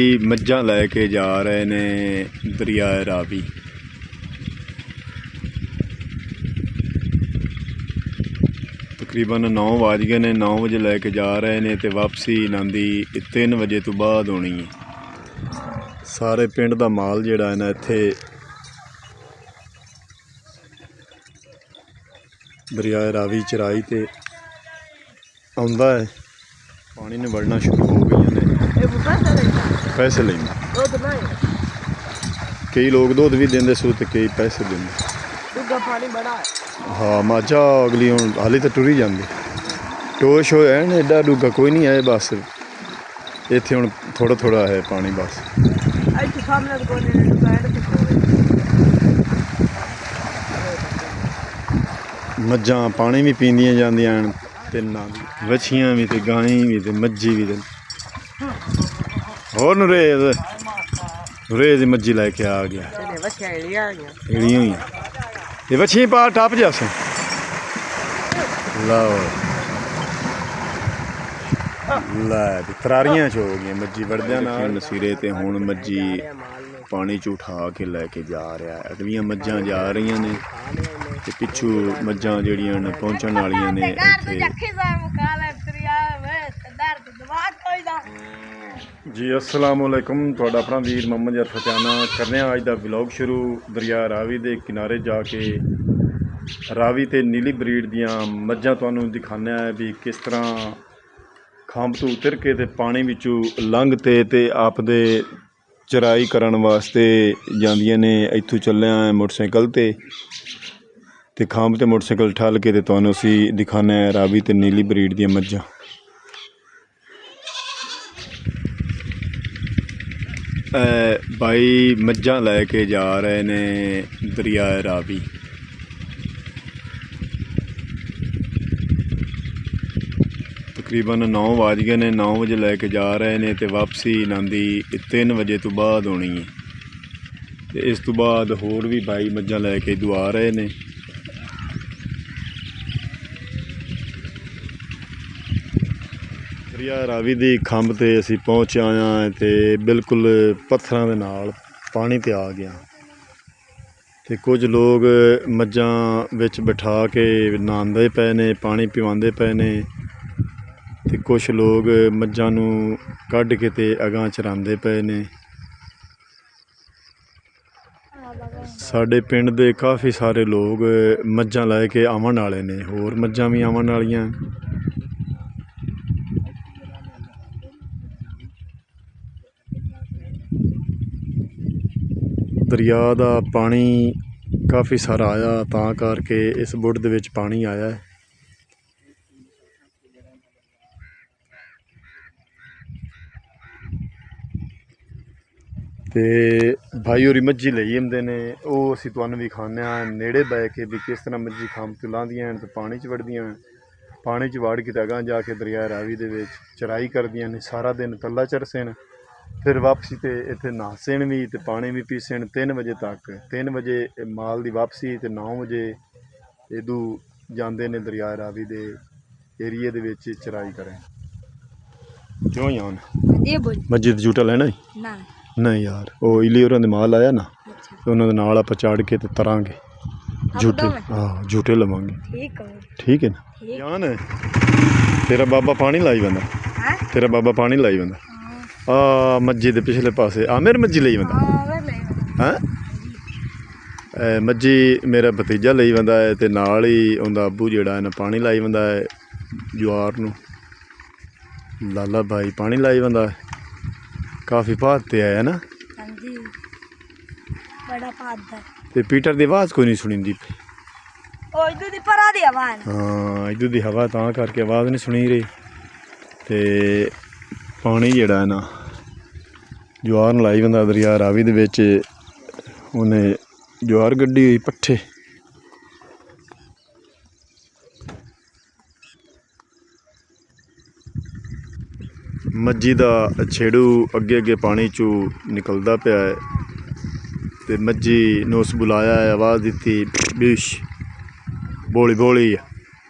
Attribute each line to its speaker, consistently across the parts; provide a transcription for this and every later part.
Speaker 1: ਮੱਝਾਂ ਲੈ ਕੇ ਜਾ ਰਹੇ ਨੇ ਦਰਿਆਏ ਰਾਵੀ। ਤਕਰੀਬਨ 9 ਵੱਜ ਗਏ ਨੇ। 9 ਵਜੇ ਲੈ ਕੇ ਜਾ ਰਹੇ ਨੇ ਤੇ ਵਾਪਸੀ ਇਹਨਾਂ ਦੀ 3 ਵਜੇ ਤੋਂ ਬਾਅਦ ਹੋਣੀ ਹੈ। ਸਾਰੇ ਪਿੰਡ ਦਾ ਮਾਲ ਜਿਹੜਾ ਹੈ ਨਾ ਇੱਥੇ ਦਰਿਆਏ ਰਾਵੀ ਚਰਾਈ ਤੇ ਆਉਂਦਾ ਹੈ। ਪਾਣੀ ਨੇ ਵੜਨਾ ਸ਼ੁਰੂ ਹੋ ਗਈਆਂ ਨੇ। ਪੈਸੇ ਲੈਂਦੇ ਕਈ ਲੋਕ ਦੁੱਧ ਵੀ ਦਿੰਦੇ ਸੂ ਤੇ ਕਈ ਪੈਸੇ ਦਿੰਦੇ। ਹਾਂ ਮਾਝਾ ਅਗਲੀ ਹੁਣ ਹਾਲੇ ਤਾਂ ਟੁਰੀ ਜਾਂਦੀ। ਟੋਸ਼ ਹੋਇਆ ਨਾ ਐਡਾ ਡੂੰਘਾ ਕੋਈ ਨਹੀਂ ਹੈ। ਬਸ ਇੱਥੇ ਹੁਣ ਥੋੜਾ ਥੋੜਾ ਹੈ ਪਾਣੀ ਬਸ। ਮੱਝਾਂ ਪਾਣੀ ਵੀ ਪੀਂਦੀਆਂ ਜਾਂਦੀਆਂ ਹਨ। ਤਿੰਨਾਂ ਦੀ ਵੱਛੀਆਂ ਵੀ ਤੇ ਗਾਂ ਵੀ ਤੇ ਮੱਝੀ ਵੀ ਤੇ ਹੋਰ ਨੂਰੇਜ਼ ਮੱਝੀ ਲੈ ਕੇ ਆ ਗਿਆ। ਏੜੀਆਂ ਹੋਈਆਂ ਇਹ ਵੱਛੀ ਪਾ ਟੱਪ ਜਾਸ ਲਓ ਲੈ ਤਰਾਰੀਆਂ ਚ ਹੋ ਗਈਆਂ। ਮੱਝੀ ਵੜਦਿਆਂ ਨਾਲ ਨਸੀਰੇ ਤੇ ਹੁਣ ਮੱਝੀ ਪਾਣੀ ਚ ਉਠਾ ਕੇ ਲੈ ਕੇ ਜਾ ਰਿਹਾ। ਅਗਲੀਆਂ ਮੱਝਾਂ ਜਾ ਰਹੀਆਂ ਨੇ ਤੇ ਪਿੱਛੋਂ ਮੱਝਾਂ ਜਿਹੜੀਆਂ ਨੇ ਪਹੁੰਚਣ ਵਾਲੀਆਂ ਨੇ ਇੱਥੇ। ਜੀ अस्सलाम वालेकुम। ਤੁਹਾਡਾ ਆਪਣਾ ਵੀਰ ਮੁਹੰਮਦ ਯਾਰ ਫਤਿਆਨਾ ਕਰਨੇ ਅੱਜ ਦਾ ਵਲੌਗ ਸ਼ੁਰੂ ਦਰਿਆ ਰਾਵੀ ਦੇ ਕਿਨਾਰੇ ਜਾ ਕੇ ਰਾਵੀ ਤੇ ਨੀਲੀ ਬਰੀਡ ਦੀਆਂ ਮੱਝਾਂ ਤੁਹਾਨੂੰ ਦਿਖਾਉਂਦੇ ਆ ਵੀ ਕਿਸ ਤਰ੍ਹਾਂ ਖੰਭ ਤੋਂ ਉਤਰ ਕੇ ਤੇ ਪਾਣੀ ਵਿੱਚੋਂ ਲੰਘ ਤੇ ਆਪਦੇ ਚਰਾਈ ਕਰਨ ਵਾਸਤੇ ਜਾਂਦੀਆਂ ਨੇ। ਇੱਥੋਂ ਚੱਲਿਆ ਮੋਟਰਸਾਈਕਲ ਤੇ ਖੰਭ ਤੇ ਮੋਟਰਸਾਈਕਲ ਠੱਲ ਕੇ ਤੇ ਤੁਹਾਨੂੰ ਅਸੀਂ ਦਿਖਾਉਂਦੇ ਆ ਰਾਵੀ ਤੇ ਨੀਲੀ ਬਰੀਡ ਦੀਆਂ ਮੱਝਾਂ। ਭਾਈ ਮੱਝਾਂ ਲੈ ਕੇ ਜਾ ਰਹੇ ਨੇ ਦਰਿਆਏ ਰਾਵੀ। ਤਕਰੀਬਨ 9 ਵੱਜ ਗਏ ਨੇ। 9 ਵਜੇ ਲੈ ਕੇ ਜਾ ਰਹੇ ਨੇ ਤੇ ਵਾਪਸੀ ਇਹਨਾਂ ਦੀ 3 ਵਜੇ ਤੋਂ ਬਾਅਦ ਹੋਣੀ ਹੈ। ਤੇ ਇਸ ਤੋਂ ਬਾਅਦ ਹੋਰ ਵੀ ਭਾਈ ਮੱਝਾਂ ਲੈ ਕੇ ਦੁਆ ਰਹੇ ਨੇ। ਦਰਿਆ ਰਾਵੀ ਦੀ ਖੰਭ ਤੇ ਅਸੀਂ ਪਹੁੰਚ ਆਏ ਹਾਂ ਤੇ ਬਿਲਕੁਲ ਪੱਥਰਾਂ ਦੇ ਨਾਲ ਪਾਣੀ ਤੇ ਆ ਗਿਆ। ਤੇ ਕੁਝ ਲੋਕ ਮੱਝਾਂ ਵਿੱਚ ਬਿਠਾ ਕੇ ਨਹਾਉਂਦੇ ਪਏ ਨੇ, ਪਾਣੀ ਪਿਵਾਉਂਦੇ ਪਏ ਨੇ ਤੇ ਕੁਛ ਲੋਕ ਮੱਝਾਂ ਨੂੰ ਕੱਢ ਕੇ ਤੇ ਅਗਾਂਹ ਚਰਾਉਂਦੇ ਪਏ ਨੇ। ਸਾਡੇ ਪਿੰਡ ਦੇ ਕਾਫੀ ਸਾਰੇ ਲੋਕ ਮੱਝਾਂ ਲੈ ਕੇ ਆਉਣ ਵਾਲੇ ਨੇ। ਹੋਰ ਮੱਝਾਂ ਵੀ ਆਉਣ ਵਾਲੀਆਂ। ਦਰਿਆ ਦਾ ਪਾਣੀ ਕਾਫੀ ਸਾਰਾ ਆਇਆ ਤਾਂ ਕਰਕੇ ਇਸ ਬੁੱਢ ਦੇ ਵਿੱਚ ਪਾਣੀ ਆਇਆ ਹੈ। ਤੇ ਭਾਈ ਹੋਰੀ ਮੱਝੀ ਲਈ ਆਉਂਦੇ ਨੇ। ਉਹ ਅਸੀਂ ਤੁਹਾਨੂੰ ਵਿਖਾਉਂਦੇ ਹਾਂ ਨੇੜੇ ਬਹਿ ਕੇ ਵੀ ਕਿਸ ਤਰ੍ਹਾਂ ਮੱਝੀ ਖੰਭ ਤੋਂ ਲਾਉਂਦੀਆਂ ਹਨ ਤੇ ਪਾਣੀ 'ਚ ਵੜਦੀਆਂ। ਪਾਣੀ 'ਚ ਵੜ ਕੇ ਤਾਂ ਅਗਾਂਹ ਜਾ ਕੇ ਦਰਿਆ ਰਾਵੀ ਦੇ ਵਿੱਚ ਚਰਾਈ ਕਰਦੀਆਂ ਨੇ। ਸਾਰਾ ਦਿਨ ਤੱਲਾ ਚਰਸਣ ਫਿਰ ਵਾਪਸੀ ਤੇ ਇੱਥੇ ਨਹਾਸਣ ਵੀ ਤੇ ਪਾਣੀ ਵੀ ਪੀਸਣ 3 ਵਜੇ ਤੱਕ। 3 ਵਜੇ ਮਾਲ ਦੀ ਵਾਪਸੀ ਤੇ 9 ਵਜੇ ਇਦੋਂ ਜਾਂਦੇ ਨੇ ਦਰਿਆ ਰਾਵੀ ਦੇ ਏਰੀਏ ਦੇ ਵਿੱਚ ਚਰਾਈ ਕਰਨ। ਕਿਉਂ ਯਾਰ ਮੱਝੀ ਦਾ ਝੂਟਾ ਲੈਣਾ ਨਹੀਂ ਯਾਰ ਉਹ ਇਲੀ ਹੋਰਾਂ ਦੇ ਮਾਲ ਆਇਆ ਨਾ ਤੇ ਉਹਨਾਂ ਦੇ ਨਾਲ ਆਪਾਂ ਚਾੜ ਕੇ ਤੇ ਤਰਾਂਗੇ ਝੂਟੇ। ਹਾਂ ਝੂਟੇ ਲਵਾਂਗੇ। ਠੀਕ ਹੈ ਨਾ ਜਾਨ। ਤੇਰਾ ਬਾਬਾ ਪਾਣੀ ਲਾਈ ਬੰਦਾ। ਤੇਰਾ ਬਾਬਾ ਪਾਣੀ ਲਾਈ ਬੰਦਾ ਆ ਮੱਝੀ ਦੇ ਪਿਛਲੇ ਪਾਸੇ ਆ ਮੇਰੀ ਮੱਝੀ ਲਈ ਬੰਦਾ ਹੈ। ਮੱਝੀ ਮੇਰਾ ਭਤੀਜਾ ਲਈ ਬੰਦਾ ਹੈ ਤੇ ਨਾਲ ਹੀ ਉਹਦਾ ਅੱਬੂ ਜਿਹੜਾ ਹੈ ਨਾ ਪਾਣੀ ਲਾਈ ਬੰਦਾ ਹੈ। ਜਵਾਰ ਨੂੰ ਲਾਲਾ ਭਾਈ ਪਾਣੀ ਲਾਈ ਬੰਦਾ ਹੈ। ਕਾਫੀ ਭਾਤ ਤੇ ਆਇਆ ਨਾ। ਤੇ ਪੀਟਰ ਦੀ ਆਵਾਜ਼ ਕੋਈ ਨਹੀਂ ਸੁਣੀਂਦੀ। ਹਾਂ ਇੱਧਰ ਦੀ ਹਵਾ ਤਾਂ ਕਰਕੇ ਆਵਾਜ਼ ਨਹੀਂ ਸੁਣੀ ਰਹੀ। ਤੇ ਪਾਣੀ ਜਿਹੜਾ ਹੈ ਨਾ ਜਵਾਰ ਨੂੰ ਲਾਈ ਬੰਦਾ ਦਰਿਆ ਰਾਵੀ ਦੇ ਵਿੱਚ। ਉਹਨੇ ਜਵਾਰ ਗੱਡੀ ਹੋਈ ਪੱਠੇ। ਮੱਝੀ ਦਾ ਛੇੜੂ ਅੱਗੇ ਅੱਗੇ ਪਾਣੀ 'ਚੋਂ ਨਿਕਲਦਾ ਪਿਆ ਹੈ ਤੇ ਮੱਝੀ ਨੂੰ ਉਸ ਬੁਲਾਇਆ ਹੈ। ਆਵਾਜ਼ ਦਿੱਤੀ ਬਿਸ਼ ਬੋਲੀ ਬੋਲੀ।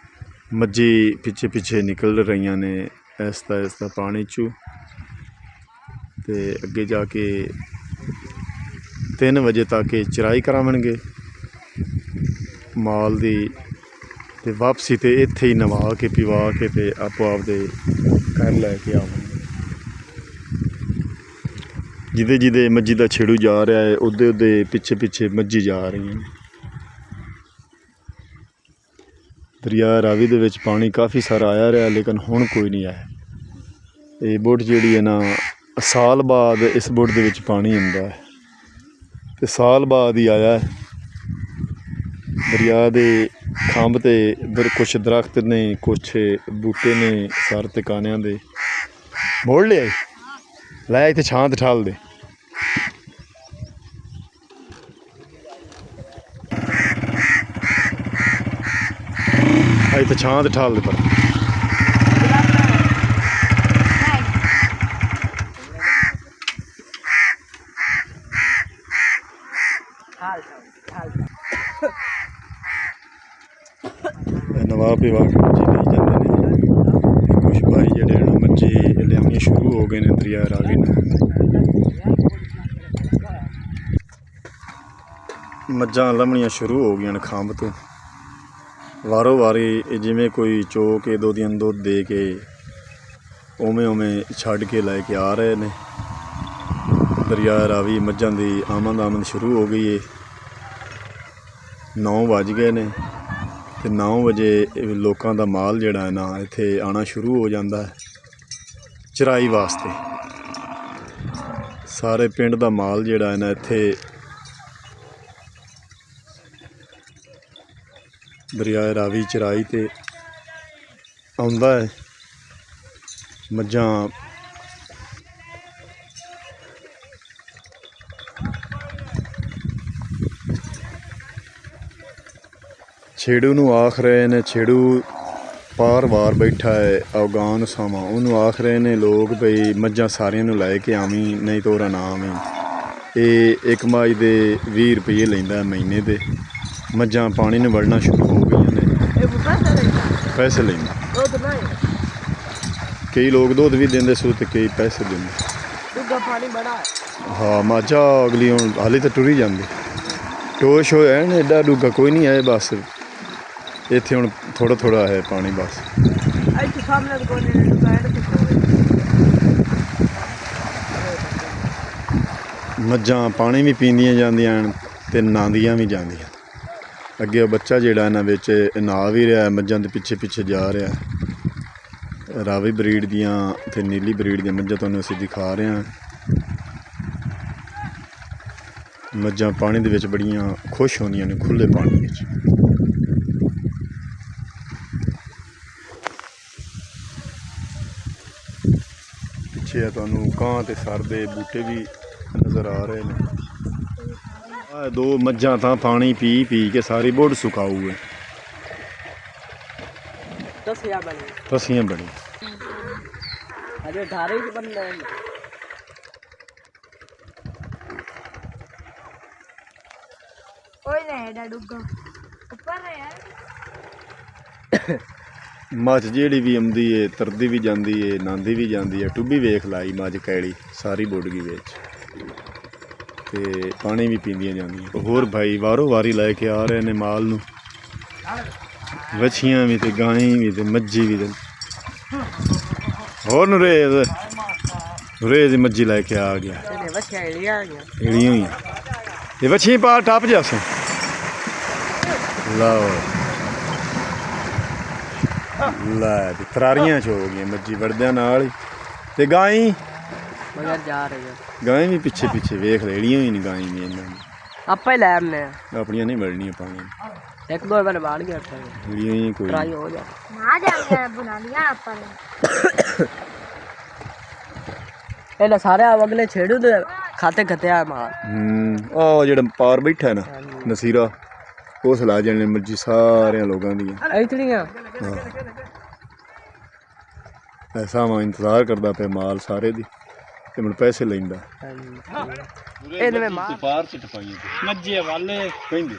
Speaker 1: ਮੱਝੀ ਪਿੱਛੇ ਪਿੱਛੇ ਨਿਕਲ ਰਹੀਆਂ ਨੇ ਆਹਿਸਤਾ ਆਹਿਸਤਾ ਪਾਣੀ 'ਚੋਂ। ਤੇ ਅੱਗੇ ਜਾ ਕੇ 3 ਵਜੇ ਤੱਕ ਇਹ ਚਰਾਈ ਕਰਾਉਣਗੇ ਮਾਲ ਦੀ, ਤੇ ਵਾਪਸੀ ਤੇ ਇੱਥੇ ਹੀ ਨਵਾ ਕੇ ਪਿਵਾ ਕੇ ਤੇ ਆਪੋ ਆਪ ਦੇ ਘਰ ਲੈ ਕੇ ਆਵਾਂਗੇ। ਜਿਹਦੇ ਜਿਹਦੇ ਮੱਝੀ ਦਾ ਛੇੜੂ ਜਾ ਰਿਹਾ ਹੈ ਉਹਦੇ ਉਹਦੇ ਪਿੱਛੇ ਪਿੱਛੇ ਮੱਝੀ ਜਾ ਰਹੀਆਂ ਨੇ। ਦਰਿਆ ਰਾਵੀ ਦੇ ਵਿੱਚ ਪਾਣੀ ਕਾਫੀ ਸਾਰਾ ਆਇਆ ਰਿਹਾ, ਲੇਕਿਨ ਹੁਣ ਕੋਈ ਨਹੀਂ ਆਇਆ। ਇਹ ਬੁੱਢ ਜਿਹੜੀ ਹੈ ਨਾ, ਸਾਲ ਬਾਅਦ ਇਸ ਬੁੱਢ ਦੇ ਵਿੱਚ ਪਾਣੀ ਹੁੰਦਾ ਹੈ, ਤੇ ਸਾਲ ਬਾਅਦ ਹੀ ਆਇਆ ਹੈ। ਦਰਿਆ ਦੇ ਖੰਭ ਤੇ ਕੁਛ ਦਰਖਤ ਨੇ, ਕੁਛ ਬੂਟੇ ਨੇ ਸਰ ਟਿਕਾਣਿਆਂ ਦੇ। ਮੋੜ ਲਿਆ ਲੈ ਇੱਥੇ ਛਾਂ ਤੇ ਠਾਲ ਦੇ। ਇੱਥੇ ਛਾਂ ਤੇ ਠਾਲ ਦੇ ਪਰ ਨਵਾਂ ਪਿਵਾ ਕੇ ਮੱਝੀ ਲਈ ਜਾਂਦੇ ਨੇ। ਕੁਛ ਭਾਈ ਜਿਹੜੇ ਨੇ ਮੱਝੀ ਲਿਆਉਣੀ ਸ਼ੁਰੂ ਹੋ ਗਏ ਨੇ ਦਰਿਆ ਰਾਵੀ ਨੂੰ। ਮੱਝਾਂ ਲੱਭਣੀਆਂ ਸ਼ੁਰੂ ਹੋ ਗਈਆਂ ਨੇ ਖੰਭ ਤੋਂ। ਵਾਰੋ ਵਾਰੀ ਜਿਵੇਂ ਕੋਈ ਚੋ ਕੇ ਦੋ ਦਿਨ ਦੁੱਧ ਦੇ ਕੇ ਉਵੇਂ ਉਵੇਂ ਛੱਡ ਕੇ ਲੈ ਕੇ ਆ ਰਹੇ ਨੇ। ਦਰਿਆ ਰਾਵੀ ਮੱਝਾਂ ਦੀ ਆਮਦ ਸ਼ੁਰੂ ਹੋ ਗਈ ਹੈ। 9 ਵੱਜ ਗਏ ਨੇ ਤੇ 9 ਵਜੇ ਲੋਕਾਂ ਦਾ ਮਾਲ ਜਿਹੜਾ ਹੈ ਨਾ ਇੱਥੇ ਆਉਣਾ ਸ਼ੁਰੂ ਹੋ ਜਾਂਦਾ ਹੈ ਚਰਾਈ ਵਾਸਤੇ। ਸਾਰੇ ਪਿੰਡ ਦਾ ਮਾਲ ਜਿਹੜਾ ਹੈ ਨਾ ਇੱਥੇ ਦਰਿਆ ਰਾਵੀ ਚਰਾਈ ਤੇ ਆਉਂਦਾ ਹੈ। ਮੱਝਾਂ ਛੇੜੂ ਨੂੰ ਆਖ ਰਹੇ ਨੇ, ਛੇੜੂ ਪਾਰ ਵਾਰ ਬੈਠਾ ਹੈ ਅਫਗਾਨ ਸਾਵਾਂ, ਉਹਨੂੰ ਆਖ ਰਹੇ ਨੇ ਲੋਕ ਬਈ ਮੱਝਾਂ ਸਾਰਿਆਂ ਨੂੰ ਲੈ ਕੇ ਆਵੀਂ, ਨਹੀਂ ਤੋਰਾ ਨਾ ਆਵੀਂ। ਇਹ ਇੱਕ ਮੱਝ ਦੇ 20 ਰੁਪਏ ਲੈਂਦਾ ਮਹੀਨੇ ਦੇ। ਮੱਝਾਂ ਪਾਣੀ ਨੂੰ ਵੜਨਾ ਸ਼ੁਰੂ ਹੋ ਗਈਆਂ ਨੇ, ਪੈਸੇ ਲੈਂਦਾ। ਕਈ ਲੋਕ ਦੁੱਧ ਵੀ ਦਿੰਦੇ ਸੂ ਤੇ ਕਈ ਪੈਸੇ ਦਿੰਦੇ। ਹਾਂ ਮਾਝਾ ਅਗਲੀ ਹੁਣ ਹਾਲੇ ਤਾਂ ਟੁਰੀ ਜਾਂਦੀ। ਟੋਸ਼ ਹੋਇਆ ਨਾ ਐਡਾ ਡੂੰਘਾ ਕੋਈ ਨਹੀਂ ਹੈ, ਬਸ ਇੱਥੇ ਹੁਣ ਥੋੜਾ ਥੋੜਾ ਹੈ ਪਾਣੀ ਬਸ। ਮੱਝਾਂ ਪਾਣੀ ਵੀ ਪੀਂਦੀਆਂ ਜਾਂਦੀਆਂ ਤੇ ਨਹਾਉਂਦੀਆਂ ਵੀ ਜਾਂਦੀਆਂ। ਅੱਗੇ ਉਹ ਬੱਚਾ ਜਿਹੜਾ ਇਹਨਾਂ ਵਿੱਚ ਨਹਾ ਵੀ ਰਿਹਾ, ਮੱਝਾਂ ਦੇ ਪਿੱਛੇ ਪਿੱਛੇ ਜਾ ਰਿਹਾ। ਰਾਵੀ ਬਰੀਡ ਦੀਆਂ ਤੇ ਨੀਲੀ ਬਰੀਡ ਦੀਆਂ ਮੱਝਾਂ ਤੁਹਾਨੂੰ ਅਸੀਂ ਦਿਖਾ ਰਹੇ ਹਾਂ। ਮੱਝਾਂ ਪਾਣੀ ਦੇ ਵਿੱਚ ਬੜੀਆਂ ਖੁਸ਼ ਹੁੰਦੀਆਂ ਨੇ, ਖੁੱਲ੍ਹੇ ਪਾਣੀ ਵਿੱਚ। ਪਿੱਛੇ ਤੁਹਾਨੂੰ ਕਾਂ ਤੇ ਸਰ ਦੇ ਬੂਟੇ ਵੀ ਨਜ਼ਰ ਆ ਰਹੇ ਨੇ। ਆਹ 2 ਮੱਝਾਂ ਤਾਂ ਪਾਣੀ ਪੀ ਪੀ ਕੇ ਸਾਰੀ ਬੁੱਢ ਸੁਕਾਊ ਹੈ। ਤਸੀਆਂ ਬਣੀ ਮੱਝ ਜਿਹੜੀ ਵੀ ਆਉਂਦੀ ਏ ਤਰਦੀ ਵੀ ਜਾਂਦੀ ਏ, ਨਾਂਦੀ ਵੀ ਜਾਂਦੀ ਏ। ਟੁੱਬੀ ਵੇਖ ਲਾਈ ਮੱਝ ਕੈੜੀ ਸਾਰੀ ਬੁੱਢ ਗਈ ਵਿੱਚ, ਤੇ ਪਾਣੀ ਵੀ ਪੀਂਦੀਆਂ ਜਾਂਦੀਆਂ। ਹੋਰ ਭਾਈ ਵਾਰੋ ਵਾਰੀ ਲੈ ਕੇ ਆ ਰਹੇ ਨੇ ਮਾਲ ਨੂੰ, ਵੱਛੀਆਂ ਵੀ ਤੇ ਗਾਂ ਵੀ ਤੇ ਮੱਝੀ ਵੀ ਤੇ ਹੋਰ ਨੂਰੇਜ਼ ਮੱਝੀ ਲੈ ਕੇ ਆ ਗਿਆ। ਏੜੀਆਂ ਹੀ ਇਹ ਵੱਛੀ ਪਾ ਟੱਪ ਜਾਸ ਲਓ ਲੈ ਤੇ ਤਰਾਰੀਆਂ ਚ ਹੋ ਗਈਆਂ ਮੱਝੀ ਵੜਦਿਆਂ ਨਾਲ ਹੀ। ਤੇ ਗਾਂ ਗਾਂ ਵੀ ਪਿੱਛੇ ਪਿੱਛੇ ਵੇਖ ਲੈੜੀਆਂ ਹੀ ਨਹੀਂ। ਗਾਂ ਵੀ ਇਹਨਾਂ ਨੂੰ
Speaker 2: ਆਪਾਂ ਹੀ ਲੈ ਆਉਂਦੇ ਆ,
Speaker 1: ਆਪਣੀਆਂ ਨਹੀਂ ਵੜਨੀਆਂ ਪਾਣੀ।
Speaker 2: ਇੱਕ ਦੋ ਵਾਰ ਬਾੜ ਗਿਆ
Speaker 1: ਜਿਹੜੀਆਂ ਹੀ ਕੋਈ
Speaker 2: ਟਰਾਈ ਹੋ ਜਾ ਇਹਨਾਂ ਸਾਰੇ ਅਗਲੇ ਛੇੜੂ ਦੇ ਖਾਤੇ ਖਤਿਆ ਮਾਰ।
Speaker 1: ਆਹ ਜਿਹੜਾ ਪਾਰ ਬੈਠਾ ਨਾ ਨਸੀਰਾ, ਉਹ ਸਲਾ ਜਾਣੇ ਮਰਜੀ ਸਾਰਿਆਂ ਲੋਕਾਂ ਦੀਆਂ
Speaker 2: ਐਤੜੀਆਂ।
Speaker 1: ਐਸਾ ਮੈਂ ਇੰਤਜ਼ਾਰ ਕਰਦਾ ਪਿਆ ਮਾਲ ਸਾਰੇ ਦੀ, ਤੇ ਮੈਨੂੰ ਪੈਸੇ ਲੈਂਦਾ।
Speaker 2: ਇਹਨੇ ਮੈਂ ਮਾਰ
Speaker 1: ਪਾਰ ਚ ਟਪਾਈਆਂ ਮੱਝੇ ਵਾਲੇ ਕਹਿੰਦੇ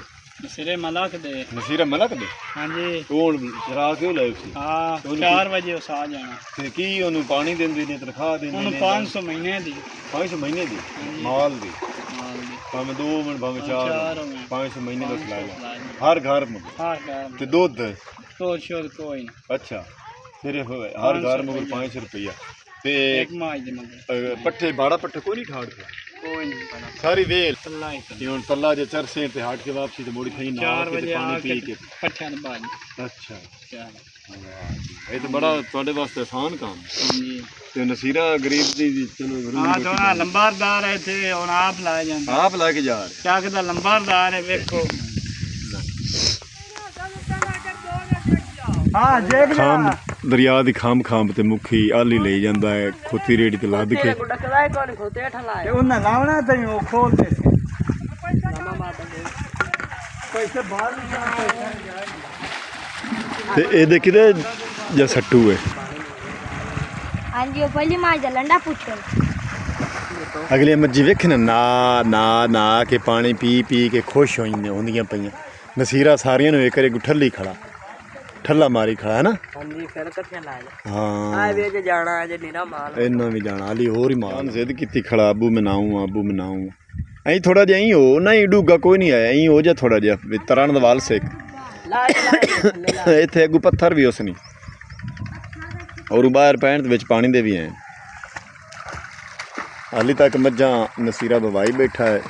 Speaker 3: ਸਿਰੇ ਮਲਕ ਦੇ
Speaker 1: ਨਸੀਰਾ ਮਲਕ ਦੇ
Speaker 3: ਹਾਂਜੀ
Speaker 1: ਉਹ ਹੁਣ ਚਰਾ ਕਿਉਂ ਲਾਇਓ ਸੀ
Speaker 3: ਹਾਂ 4 ਵਜੇ ਉਸ ਆ ਜਾਣਾ
Speaker 1: ਤੇ ਕੀ ਉਹਨੂੰ ਪਾਣੀ ਦਿੰਦੇ ਨੇ ਤਨਖਾਹ ਦਿੰਦੇ
Speaker 3: ਉਹਨੂੰ
Speaker 1: ਨੇ
Speaker 3: 500 ਮਹੀਨੇ ਦੀ
Speaker 1: 500 ਮਹੀਨੇ ਦੀ ਮਾਲ ਦੀ
Speaker 3: ਮਾਲ ਦੀ
Speaker 1: ਭਾਵੇਂ 2 ਮਿੰਟ ਭਾਵੇਂ 4
Speaker 3: ਹੋਵੇ
Speaker 1: 500 ਮਹੀਨੇ ਦਾ ਖਿਲਾਇਆ ਹਰ ਘਰ में
Speaker 3: ਹਾਂ ਕਰ
Speaker 1: ਤੇ ਦੁੱਧ
Speaker 3: तो शोध कोई ना
Speaker 1: अच्छा सिर्फ हर घर में 500 रुपया ते
Speaker 3: एक माह दे मगर
Speaker 1: पट्ठे बाड़ा पट्ठे कोई नहीं ठाड़ के
Speaker 3: कोई नहीं पता
Speaker 1: सारी वेल
Speaker 3: अल्लाह ही
Speaker 1: ये हुन तल्ला जे चरसे ते हाट के वापसी ते मोड़ी थई ना
Speaker 3: 4 बजे
Speaker 1: पानी
Speaker 3: आके
Speaker 1: पी के
Speaker 3: पट्ठियां बाद
Speaker 1: अच्छा
Speaker 3: 4
Speaker 1: ये तो बड़ा ਤੁਹਾਡੇ ਵਾਸਤੇ ਆਸਾਨ ਕੰਮ
Speaker 3: जी
Speaker 1: ਤੇ ਨਸੀਰਾ ਗਰੀਬ ਦੀ ਚਲੋ
Speaker 3: हाँ तो ना लंबारदार है थे और आप लाए जाते
Speaker 1: ਆਪ ਲੈ ਕੇ ਜਾ ਰਹੇ
Speaker 3: क्या कहता लंबारदार है देखो हाँ देख
Speaker 1: ਖਾਮ ਦਰਿਆ ਦੀ ਖਾਮ ਤੇ ਮੁਖੀ ਆਲੀ ਲਈ ਜਾਂਦਾ ਹੈ ਖੋਤੀ ਰੇੜੀ ਤੇ ਲੱਦ ਕੇ
Speaker 2: ਡਕਦਾ ਕੋਣ ਖੋਤੇ ਠਲਾਏ
Speaker 3: उन्हें लावना तो वो खोल दे
Speaker 2: ਨਮਾ ਮਾਤਾ ਦੇ
Speaker 3: पैसे बाहर
Speaker 1: ਤੇ ਇਹਦੇ ਕਿਤੇ ਜਾਂ ਸੱਟੂ ਹੈ
Speaker 4: हाँ जी वो पहली माँ जलंडा पूछो
Speaker 1: ਅਗਲੇ ਮੱਜੀ ਵੇਖਣ ਨਾ ਨਾ ਨਾ ਕੇ ਪਾਣੀ ਪੀ ਕੇ ਖੁਸ਼ ਹੁੰਦੀਆਂ ਪਈਆਂ ਨਸੀਰਾ ਸਾਰੀਆਂ ਨੂੰ ਇੱਕ ਵਾਰੀ ਠੱਲੀ ਖੜਾ ਠੱਲਾ ਮਾਰੀ ਖੜਾ ਹੈ ਨਾ
Speaker 2: ਹਾਂਜੀ ਫਿਰ ਕਿੱਥੇ ਲਾਏ
Speaker 1: ਹਾਂ
Speaker 2: ਆਏ ਵੇਚ ਜਾਣਾ ਅਜੇ ਨੀਰਾ ਮਾਲ
Speaker 1: ਇੰਨਾ ਵੀ ਜਾਣਾ ਅਲੀ ਹੋਰ ਹੀ ਮਾਨ ਜ਼ਿੱਦ ਕੀਤੀ ਖੜਾ ਅਬੂ ਮਨਾਉਂ ਐਂ ਥੋੜਾ ਜਿਹਾ ਹੀ ਹੋ ਨਹੀਂ ਡੂਗਾ ਕੋਈ ਨਹੀਂ ਆਇਆ ਐਂ ਹੋ ਜਾ ਥੋੜਾ ਜਿਹਾ ਵੀ ਤਰਨ ਦਾ ਵਾਲ ਸਿੱਖ
Speaker 2: ਲਾਏ
Speaker 1: ਇੱਥੇ ਅੱਗੂ ਪੱਥਰ ਵੀ ਉਸ ਨਹੀਂ ਔਰ ਬਾਹਰ ਪੈਣ ਦੇ ਵਿੱਚ ਪਾਣੀ ਦੇ ਵੀ ਐ ਹਾਲੀ ਤੱਕ ਮੱਝਾਂ ਨਸੀਰਾ ਬਵਾਈ ਬੈਠਾ ਹੈ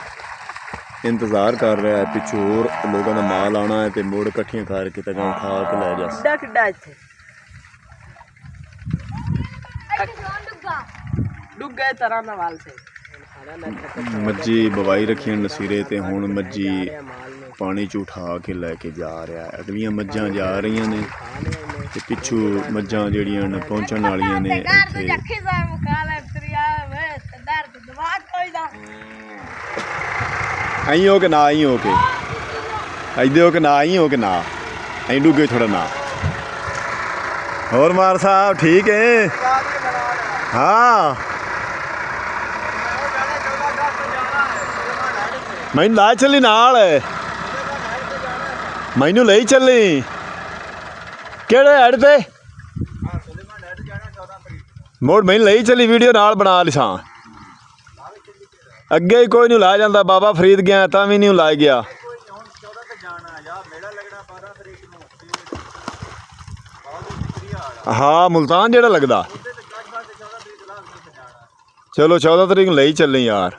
Speaker 1: ਇੰਤਜ਼ਾਰ ਕਰ ਰਿਹਾ ਹੈ ਪਿੱਛੋਂ ਹੋਰ ਲੋਕਾਂ ਦਾ ਮਾਲ ਆਉਣਾ ਹੈ ਤੇ ਮੋੜ ਇਕੱਠੀਆਂ ਕਰਕੇ ਤਾਂ ਗਾਂ ਖਾ ਕੇ ਲੈ ਜਾ
Speaker 2: ਕਿੱਡਾ ਇੱਥੇ ਡੁੱਗੇ ਤਰ੍ਹਾਂ ਦਾ ਵਾਲ ਸੇ
Speaker 1: ਮੱਝੀ ਬਵਾਈ ਰੱਖੀਆਂ ਨਸੀਰੇ ਤੇ ਹੁਣ ਮੱਝੀ ਪਾਣੀ ਚ ਉਠਾ ਕੇ ਲੈ ਕੇ ਜਾ ਰਿਹਾ ਹੈ ਅਗਲੀਆਂ ਮੱਝਾਂ ਜਾ ਰਹੀਆਂ ਨੇ ਤੇ ਪਿੱਛੋਂ ਮੱਝਾਂ ਜਿਹੜੀਆਂ ਨੇ ਪਹੁੰਚਣ ਵਾਲੀਆਂ ਨੇ ਇੱਥੇ ਆਈ ਹੋ ਕੇ ਨਾ ਆਈ ਹੋ ਕੇ ਆਈਦੇ ਹੋ ਕੇ ਨਾ ਆਈ ਹੋ ਕੇ ਨਾ ਆਈ ਡੁੱਗੇ ਥੋੜਾ ਨਾ ਹੋਰ ਮਾਰ ਸਾਹਿਬ ਠੀਕ ਹੈ ਹਾਂ ਮੈਨੂੰ ਲੈ ਚੱਲੀ ਨਾਲ ਮੈਨੂੰ ਲਈ ਚੱਲੀ ਕਿਹੜੇ ਹੈਡ ਤੇ ਮੋੜ ਮੈਨੂੰ ਲਈ ਚੱਲੀ ਵੀਡੀਓ ਨਾਲ ਬਣਾ ਲਿਸਾਂ ਅੱਗੇ ਹੀ ਕੋਈ ਨਹੀਂ ਲਾ ਜਾਂਦਾ ਬਾਬਾ ਫਰੀਦ ਗਿਆ ਤਾਂ ਵੀ ਨਹੀਂ ਲਾ ਗਿਆ ਹਾਂ ਮੁਲਤਾਨ ਜਿਹੜਾ ਲੱਗਦਾ ਚਲੋ 14 ਤਰੀਕ ਨੂੰ ਲਈ ਚੱਲੇ ਯਾਰ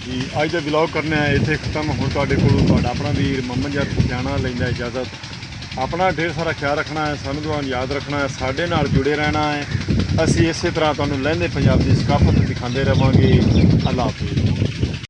Speaker 1: ਜੀ ਅੱਜ ਦਾ ਵਲੌਗ ਕਰਨਾ ਹੈ ਇੱਥੇ ਖਤਮ ਹੁਣ ਤੁਹਾਡੇ ਕੋਲੋਂ ਤੁਹਾਡਾ ਆਪਣਾ ਵੀਰ ਮੁਹੰਮਦ ਯਾਰ ਪਟਿਆਣਾ ਲੈਂਦਾ ਇਜਾਜ਼ਤ ਆਪਣਾ ਢੇਰ ਸਾਰਾ ਖਿਆਲ ਰੱਖਣਾ ਹੈ ਸਾਨੂੰ ਤੁਹਾਨੂੰ ਯਾਦ ਰੱਖਣਾ ਹੈ ਸਾਡੇ ਨਾਲ ਜੁੜੇ ਰਹਿਣਾ ਹੈ ਅਸੀਂ ਇਸੇ ਤਰ੍ਹਾਂ ਤੁਹਾਨੂੰ ਲਹਿੰਦੇ ਪੰਜਾਬ ਦੀ ਸਕਾਫਤ ਦਿਖਾਉਂਦੇ ਰਵਾਂਗੇ ਅੱਲਾਹ ਹਾਫਿਜ਼